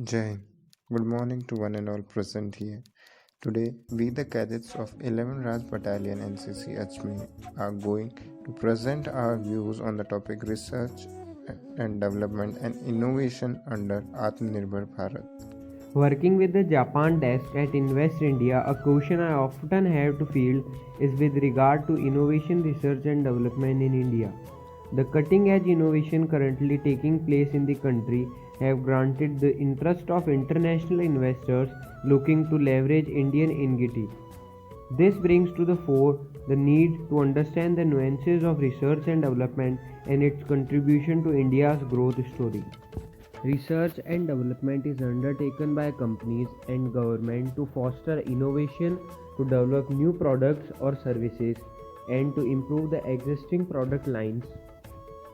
Jai, good morning to one and all present here. Today, we, the cadets of 11 Raj Battalion NCC Ajmer, are going to present our views on the topic research and development and innovation under Atmanirbhar Bharat. Working with the Japan desk at Invest India, a question I often have to field is with regard to innovation research and development in India. The cutting edge innovation currently taking place in the country have granted the interest of international investors looking to leverage Indian ingenuity. This brings to the fore the need to understand the nuances of research and development and its contribution to India's growth story. Research and development is undertaken by companies and government to foster innovation, to develop new products or services, and to improve the existing product lines.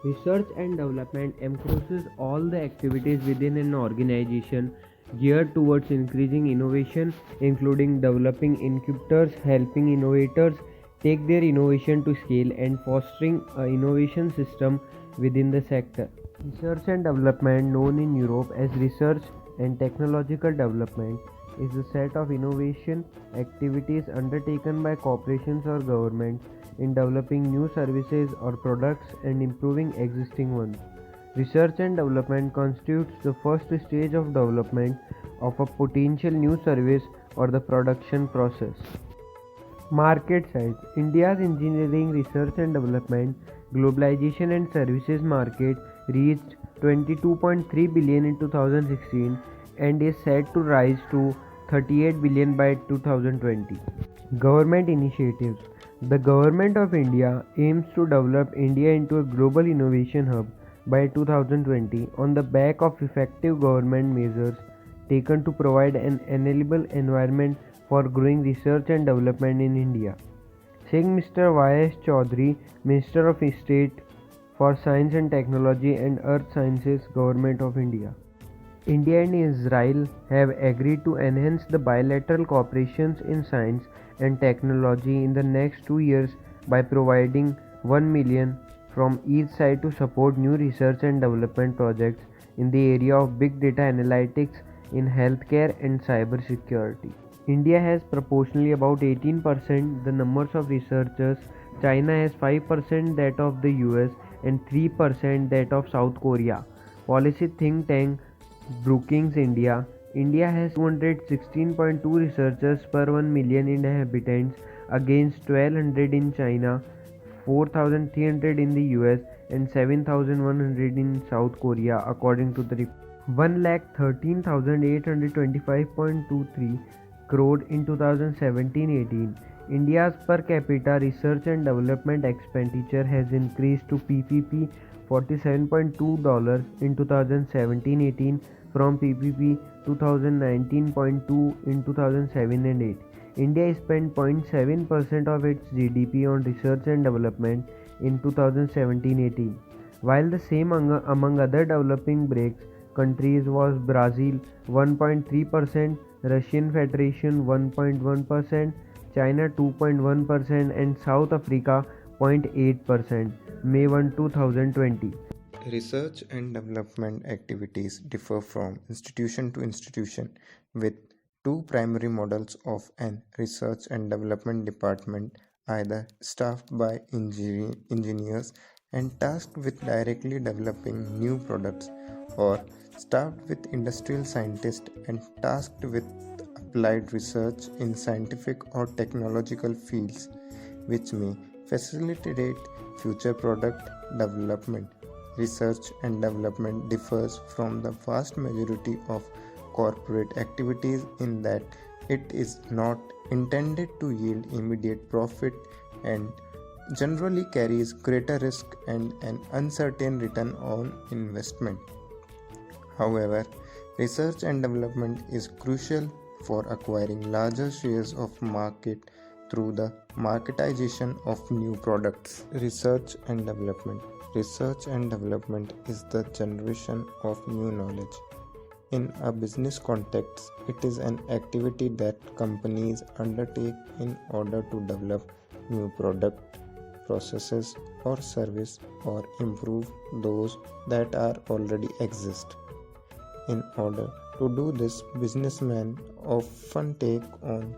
Research and development encompasses all the activities within an organization geared towards increasing innovation, including developing incubators, helping innovators take their innovation to scale, and fostering an innovation system within the sector. Research and development, known in Europe as research and technological development, is the set of innovation activities undertaken by corporations or governments in developing new services or products and improving existing ones. Research and development constitutes the first stage of development of a potential new service or the production process. Market size: India's engineering research and development, globalization and services market reached 22.3 billion in 2016 and is set to rise to 38 billion by 2020. Government initiatives: The Government of India aims to develop India into a global innovation hub by 2020 on the back of effective government measures taken to provide an enable environment for growing research and development in India. Saying Mr. Y.S. Chaudhary, Minister of State for Science and Technology and Earth Sciences, Government of India. India and Israel have agreed to enhance the bilateral cooperations in science and technology in the next 2 years by providing 1 million from each side to support new research and development projects in the area of big data analytics in healthcare and cybersecurity. India has proportionally about 18% the numbers of researchers, China has 5% that of the US and 3% that of South Korea. Policy think tank Brookings India. India has 216.2 researchers per 1 million inhabitants against 1200 in China, 4300 in the US and 7100 in South Korea according to the report. 1,13,825.23 crore in 2017-18. India's per capita research and development expenditure has increased to PPP $47.2 in 2017-18 from PPP 2019.2 in 2007 and 8. India spent 0.7% of its GDP on research and development in 2017-18, while the same among other developing BRICS countries was Brazil 1.3%, Russian Federation 1.1%, China 2.1% and South Africa 0.8%. May 1, 2020. Research and development activities differ from institution to institution, with two primary models of an research and development department, either staffed by engineers and tasked with directly developing new products, or staffed with industrial scientists and tasked with applied research in scientific or technological fields, which may facilitate future product development. Research and development differs from the vast majority of corporate activities in that it is not intended to yield immediate profit and generally carries greater risk and an uncertain return on investment. However, research and development is crucial for acquiring larger shares of market through the marketization of new products. Research and development is the generation of new knowledge. In a business context, it is an activity that companies undertake in order to develop new product, processes, or service or improve those that are already exist. In order To do this, businessmen often take on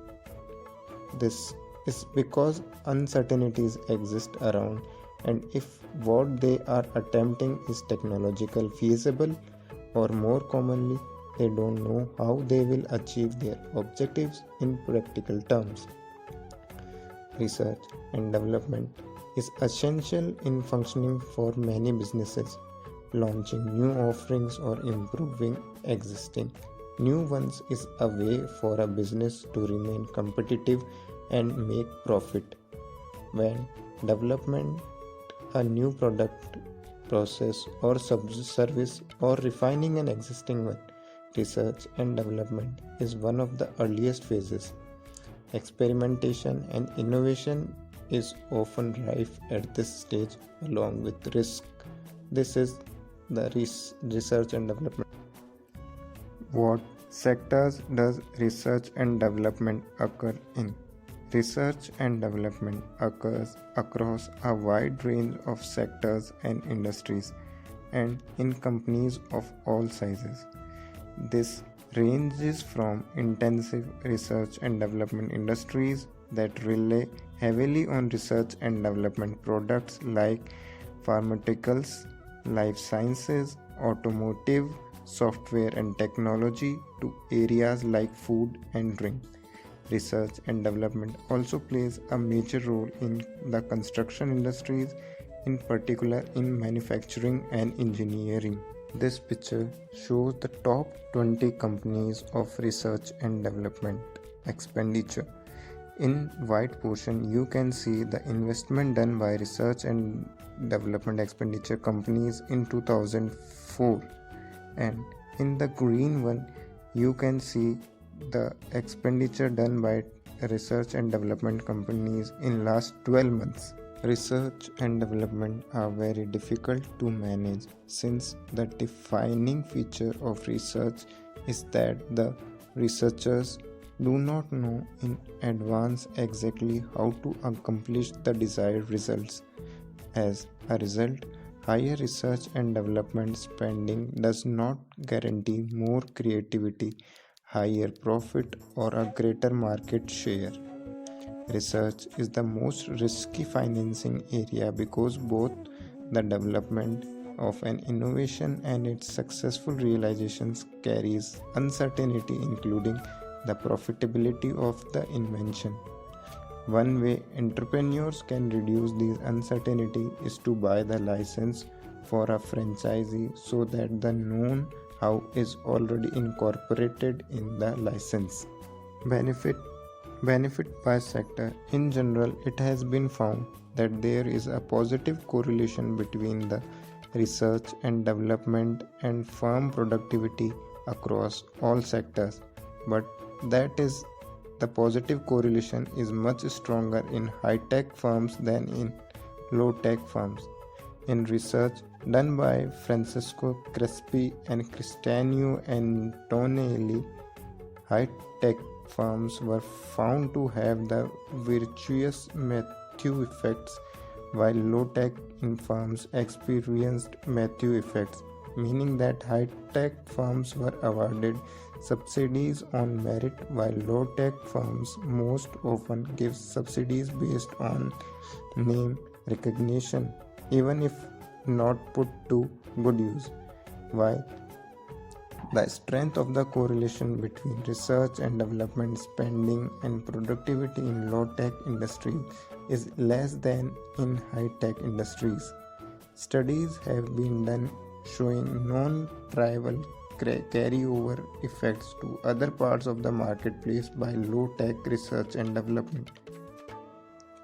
this is because uncertainties exist around, and if what they are attempting is technological feasible, or more commonly, they don't know how they will achieve their objectives in practical terms. Research and development is essential in functioning for many businesses, launching new offerings or improving existing new ones is a way for a business to remain competitive and make profit. When development a new product, process, or service, or refining an existing one, research and development is one of the earliest phases. Experimentation and innovation is often rife at this stage along with risk. This is the research and development. What sectors does research and development occur in? Research and development occurs across a wide range of sectors and industries and in companies of all sizes. This ranges from intensive research and development industries that rely heavily on research and development products like pharmaceuticals, life sciences, automotive, software and technology to areas like food and drink. Research and development also plays a major role in the construction industries, in particular in manufacturing and engineering. This picture shows the top 20 companies of research and development expenditure. In white portion, you can see the investment done by research and development expenditure companies in 2004, and in the green one, you can see the expenditure done by research and development companies in last 12 months. Research and development are very difficult to manage since the defining feature of research is that the researchers do not know in advance exactly how to accomplish the desired results. As a result, higher research and development spending does not guarantee more creativity, higher profit, or a greater market share. Research is the most risky financing area because both the development of an innovation and its successful realizations carries uncertainty, including the profitability of the invention. One way entrepreneurs can reduce this uncertainty is to buy the license for a franchisee so that the known how is already incorporated in the license. Benefit by sector. In general, it has been found that there is a positive correlation between the research and development and firm productivity across all sectors, but that is the positive correlation is much stronger in high-tech firms than in low-tech firms. In research done by Francesco Crespi and Cristiano Antonelli, high-tech firms were found to have the virtuous Matthew effects, while low-tech firms experienced Matthew effects, meaning that high-tech firms were awarded subsidies on merit while low-tech firms most often give subsidies based on name recognition, even if not put to good use. While the strength of the correlation between research and development spending and productivity in low-tech industries is less than in high-tech industries. Studies have been done showing non-trivial carryover effects to other parts of the marketplace by low-tech research and development.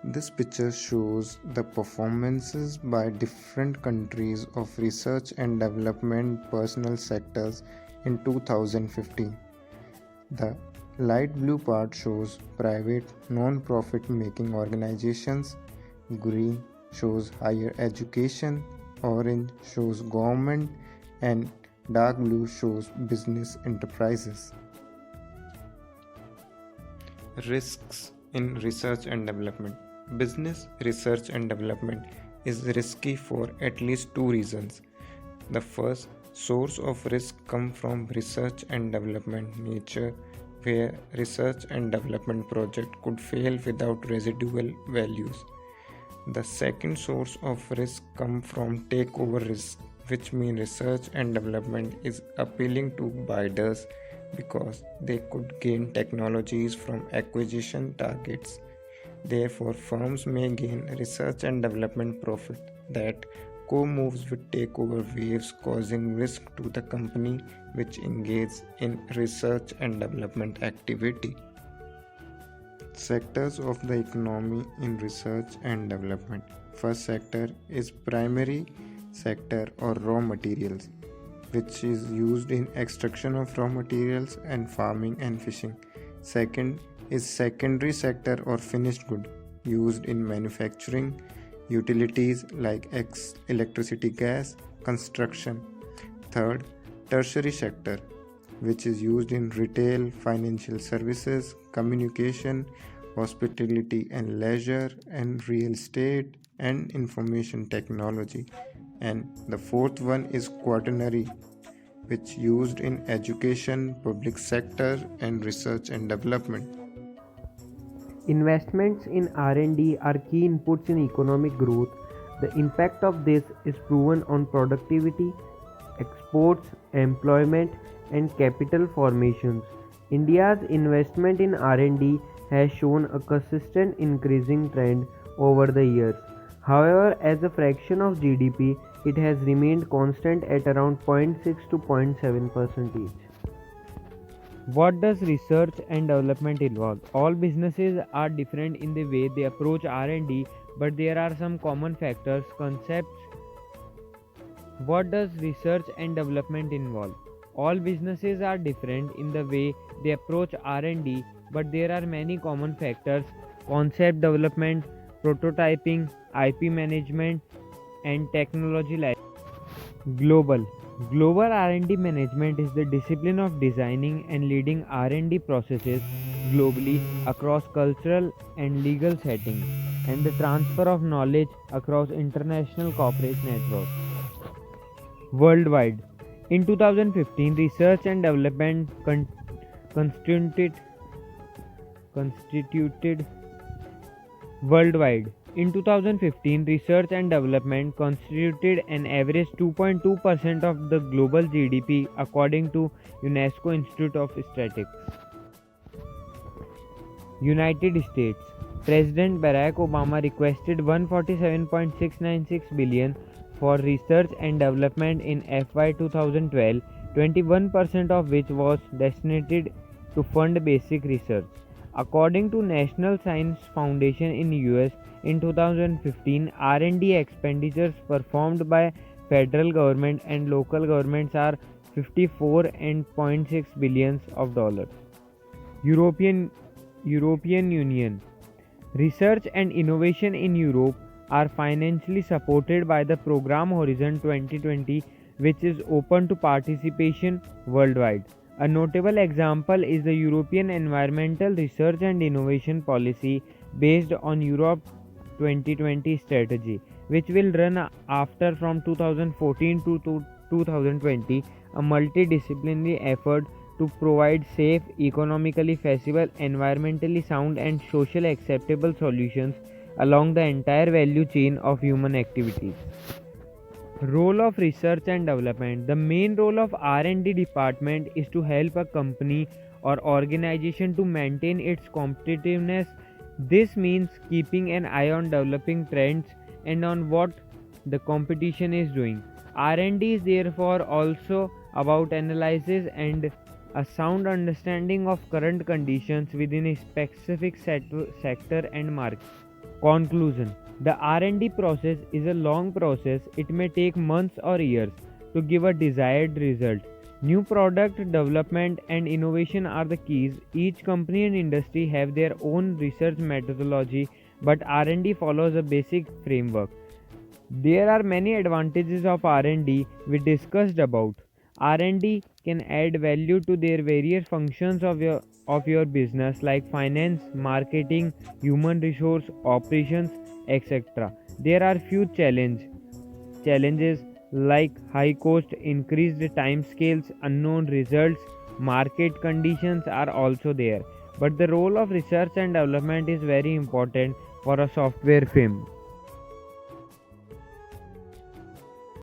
This picture shows the performances by different countries of research and development personnel sectors in 2015. The light blue part shows private non-profit making organizations, green shows higher education, orange shows government, and dark blue shows business enterprises. Risks in research and development. Business research and development is risky for at least two reasons. The first Source of risk come from research and development nature, where research and development project could fail without residual values. The second source of risk come from takeover risk, which mean research and development is appealing to bidders because they could gain technologies from acquisition targets. Therefore, firms may gain research and development profit that co-moves with takeover waves, causing risk to the company which engages in research and development activity. Sectors of the economy in research and development. First sector is primary sector or raw materials, which is used in extraction of raw materials and farming and fishing. Second is secondary sector or finished good, used in manufacturing, utilities like electricity, gas, construction. Third, tertiary sector, which is used in retail, financial services, communication, hospitality and leisure, and real estate and information technology. And the fourth one is quaternary, which used in education, public sector, and research and development. Investments in R&D are key inputs in economic growth. The impact of this is proven on productivity, exports, employment, and capital formations. India's investment in R&D has shown a consistent increasing trend over the years. However, as a fraction of GDP, it has remained constant at around 0.6 to 0.7%. What does research and development involve? All businesses are different in the way they approach R&D, but there are some common factors, concepts. What does research and development involve? All businesses are different in the way they approach R&D, but there are many common factors, concept development, prototyping, IP management, and technology life. Global R&D management is the discipline of designing and leading R&D processes globally across cultural and legal settings, and the transfer of knowledge across international corporate networks. Worldwide. In 2015, research and development constituted worldwide. In 2015, research and development constituted an average 2.2% of the global GDP according to UNESCO Institute of Statistics. United States. President Barack Obama requested 147.696 billion for research and development in FY 2012, 21% of which was destined to fund basic research. According to National Science Foundation in US, in 2015, R&D expenditures performed by federal government and local governments are 54.6 billions of dollars. European Union. Research and innovation in Europe are financially supported by the program Horizon 2020, which is open to participation worldwide. A notable example is the European Environmental Research and Innovation Policy based on Europe 2020 strategy, which will run after from 2014 to 2020, a multidisciplinary effort to provide safe, economically feasible, environmentally sound and socially acceptable solutions along the entire value chain of human activities. Role of research and development. The main role of R&D department is to help a company or organization to maintain its competitiveness. This means keeping an eye on developing trends and on what the competition is doing. R&D is therefore also about analysis and a sound understanding of current conditions within a specific sector and market. Conclusion. The R&D process is a long process. It may take months or years to give a desired result. New product development and innovation are the keys. Each company and industry have their own research methodology, but R&D follows a basic framework. There are many advantages of R&D we discussed about. R&D can add value to their various functions of your business like finance, marketing, human resource, operations, etc. There are few challenges. like high cost, increased timescales, unknown results, market conditions are also there. But the role of research and development is very important for a software firm.